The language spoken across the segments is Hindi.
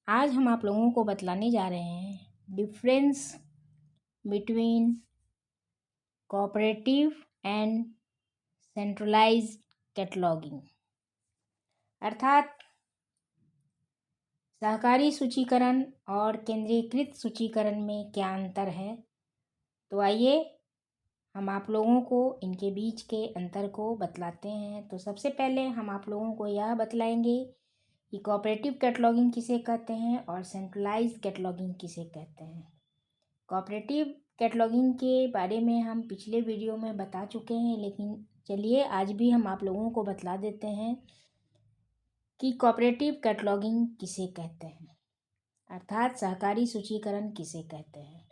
आज हम आप लोगों को बतलाने जा रहे हैं difference between cooperative and centralised cataloguing, अर्थात सहकारी सूचीकरण और केंद्रीकृत सूचीकरण में क्या अंतर है। तो आइए हम आप लोगों को इनके बीच के अंतर को बतलाते हैं। तो सबसे पहले हम आप लोगों को यह बतलाएंगे कि कोऑपरेटिव कैटलॉगिंग किसे कहते हैं और सेंट्रलाइज्ड कैटलॉगिंग किसे कहते हैं। कोऑपरेटिव कैटलॉगिंग के बारे में हम पिछले वीडियो में बता चुके हैं, लेकिन चलिए आज भी हम आप लोगों को बतला देते हैं कि कोऑपरेटिव कैटलॉगिंग किसे कहते हैं, अर्थात सहकारी सूचीकरण किसे कहते हैं।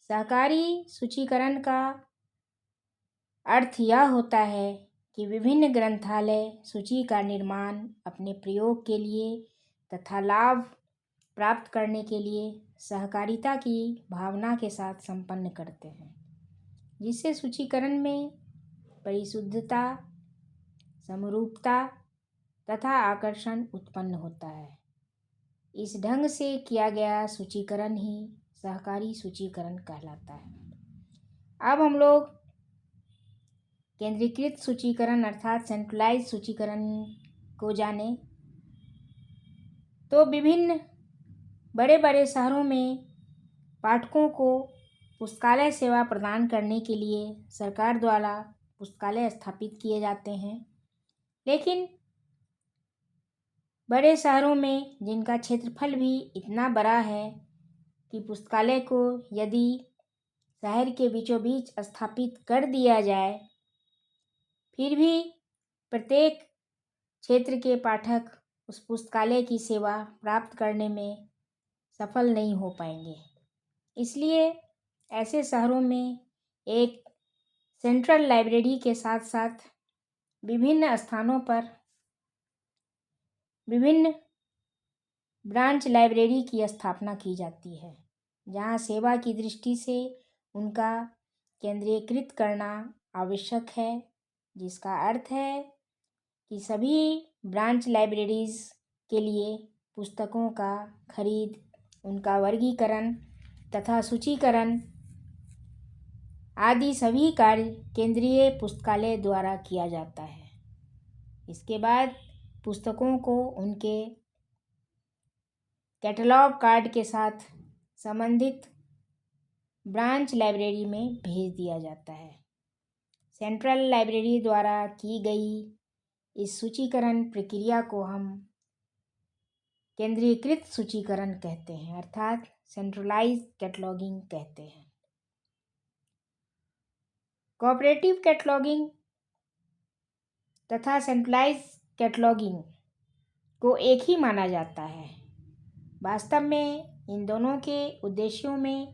सहकारी सूचीकरण का अर्थ यह होता है कि विभिन्न ग्रंथालय सूची का निर्माण अपने प्रयोग के लिए तथा लाभ प्राप्त करने के लिए सहकारिता की भावना के साथ संपन्न करते हैं, जिससे सूचीकरण में परिशुद्धता, समरूपता तथा आकर्षण उत्पन्न होता है। इस ढंग से किया गया सूचीकरण ही सहकारी सूचीकरण कहलाता है। अब हम लोग केंद्रीकृत सूचीकरण अर्थात सेंट्रलाइज्ड सूचीकरण को जाने तो विभिन्न बड़े बड़े शहरों में पाठकों को पुस्तकालय सेवा प्रदान करने के लिए सरकार द्वारा पुस्तकालय स्थापित किए जाते हैं, लेकिन बड़े शहरों में जिनका क्षेत्रफल भी इतना बड़ा है कि पुस्तकालय को यदि शहर के बीचों बीच स्थापित कर दिया जाए, फिर भी प्रत्येक क्षेत्र के पाठक उस पुस्तकालय की सेवा प्राप्त करने में सफल नहीं हो पाएंगे। इसलिए ऐसे शहरों में एक सेंट्रल लाइब्रेरी के साथ साथ विभिन्न स्थानों पर विभिन्न ब्रांच लाइब्रेरी की स्थापना की जाती है, जहां सेवा की दृष्टि से उनका केंद्रीकृत करना आवश्यक है, जिसका अर्थ है कि सभी ब्रांच लाइब्रेरीज के लिए पुस्तकों का खरीद, उनका वर्गीकरण तथा सूचीकरण आदि सभी कार्य केंद्रीय पुस्तकालय द्वारा किया जाता है। इसके बाद पुस्तकों को उनके कैटलॉग कार्ड के साथ संबंधित ब्रांच लाइब्रेरी में भेज दिया जाता है। सेंट्रल लाइब्रेरी द्वारा की गई इस सूचीकरण प्रक्रिया को हम केंद्रीकृत सूचीकरण कहते हैं, अर्थात सेंट्रलाइज्ड कैटलॉगिंग कहते हैं। कोऑपरेटिव कैटलॉगिंग तथा सेंट्रलाइज्ड कैटलॉगिंग को एक ही माना जाता है। वास्तव में इन दोनों के उद्देश्यों में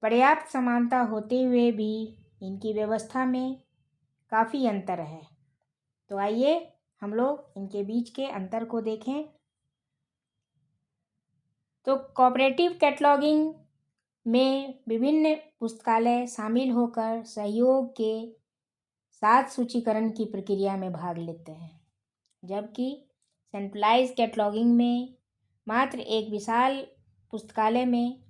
पर्याप्त समानता होते हुए भी इनकी व्यवस्था में काफ़ी अंतर है। तो आइए हम लोग इनके बीच के अंतर को देखें। तो कोऑपरेटिव कैटलॉगिंग में विभिन्न पुस्तकालय शामिल होकर सहयोग के साथ सूचीकरण की प्रक्रिया में भाग लेते हैं, जबकि सेंट्रलाइज्ड कैटलॉगिंग में मात्र एक विशाल पुस्तकालय में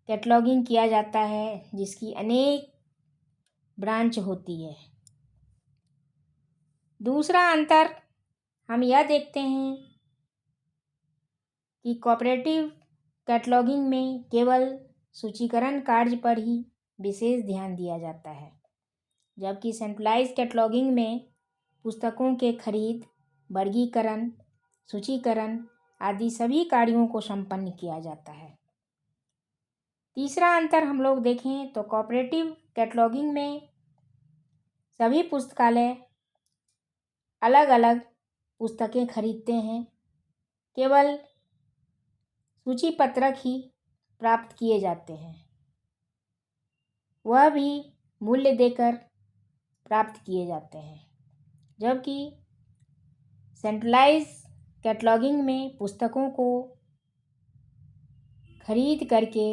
कैटलॉगिंग किया जाता है, जिसकी अनेक ब्रांच होती है। दूसरा अंतर हम यह देखते हैं कि कोऑपरेटिव कैटलॉगिंग में केवल सूचीकरण कार्य पर ही विशेष ध्यान दिया जाता है, जबकि सेंट्रलाइज्ड कैटलॉगिंग में पुस्तकों के खरीद, वर्गीकरण, सूचीकरण आदि सभी कार्यों को संपन्न किया जाता है। तीसरा अंतर हम लोग देखें तो कोऑपरेटिव कैटलॉगिंग में सभी पुस्तकालय अलग अलग पुस्तकें खरीदते हैं, केवल सूची पत्रक ही प्राप्त किए जाते हैं, वह भी मूल्य देकर प्राप्त किए जाते हैं। जबकि सेंट्रलाइज्ड कैटलॉगिंग में पुस्तकों को खरीद करके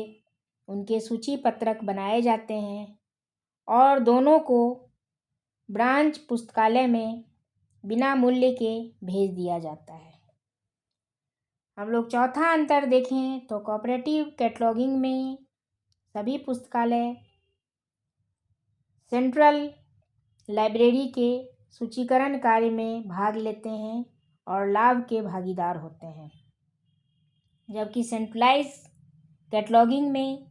उनके सूची पत्रक बनाए जाते हैं और दोनों को ब्रांच पुस्तकालय में बिना मूल्य के भेज दिया जाता है। हम लोग चौथा अंतर देखें तो कोऑपरेटिव कैटलॉगिंग में सभी पुस्तकालय सेंट्रल लाइब्रेरी के सूचीकरण कार्य में भाग लेते हैं और लाभ के भागीदार होते हैं, जबकि सेंट्रलाइज कैटलॉगिंग में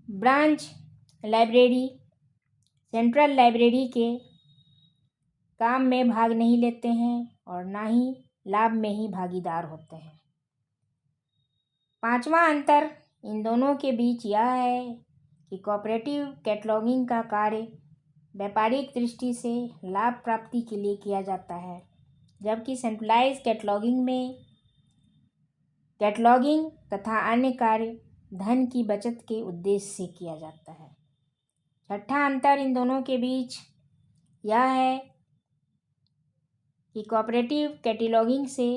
ब्रांच लाइब्रेरी सेंट्रल लाइब्रेरी के काम में भाग नहीं लेते हैं और ना ही लाभ में ही भागीदार होते हैं। पांचवा अंतर इन दोनों के बीच यह है कि कोऑपरेटिव कैटलॉगिंग का कार्य व्यापारिक दृष्टि से लाभ प्राप्ति के लिए किया जाता है, जबकि सेंट्रलाइज कैटलॉगिंग में कैटलॉगिंग तथा अन्य कार्य धन की बचत के उद्देश्य से किया जाता है। छठा अंतर इन दोनों के बीच यह है कि कोऑपरेटिव कैटलॉगिंग से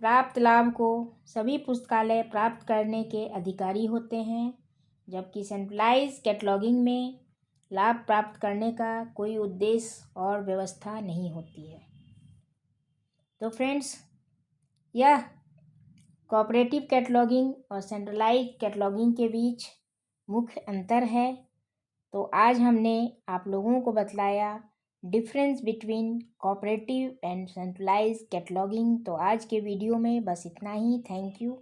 प्राप्त लाभ को सभी पुस्तकालय प्राप्त करने के अधिकारी होते हैं, जबकि सेंट्रलाइज कैटलॉगिंग में लाभ प्राप्त करने का कोई उद्देश्य और व्यवस्था नहीं होती है। तो फ्रेंड्स, यह कोऑपरेटिव कैटलॉगिंग और सेंट्रलाइज कैटलॉगिंग के बीच मुख्य अंतर है। तो आज हमने आप लोगों को बतलाया difference between cooperative and centralise cataloguing. तो आज के वीडियो में बस इतना ही। Thank you.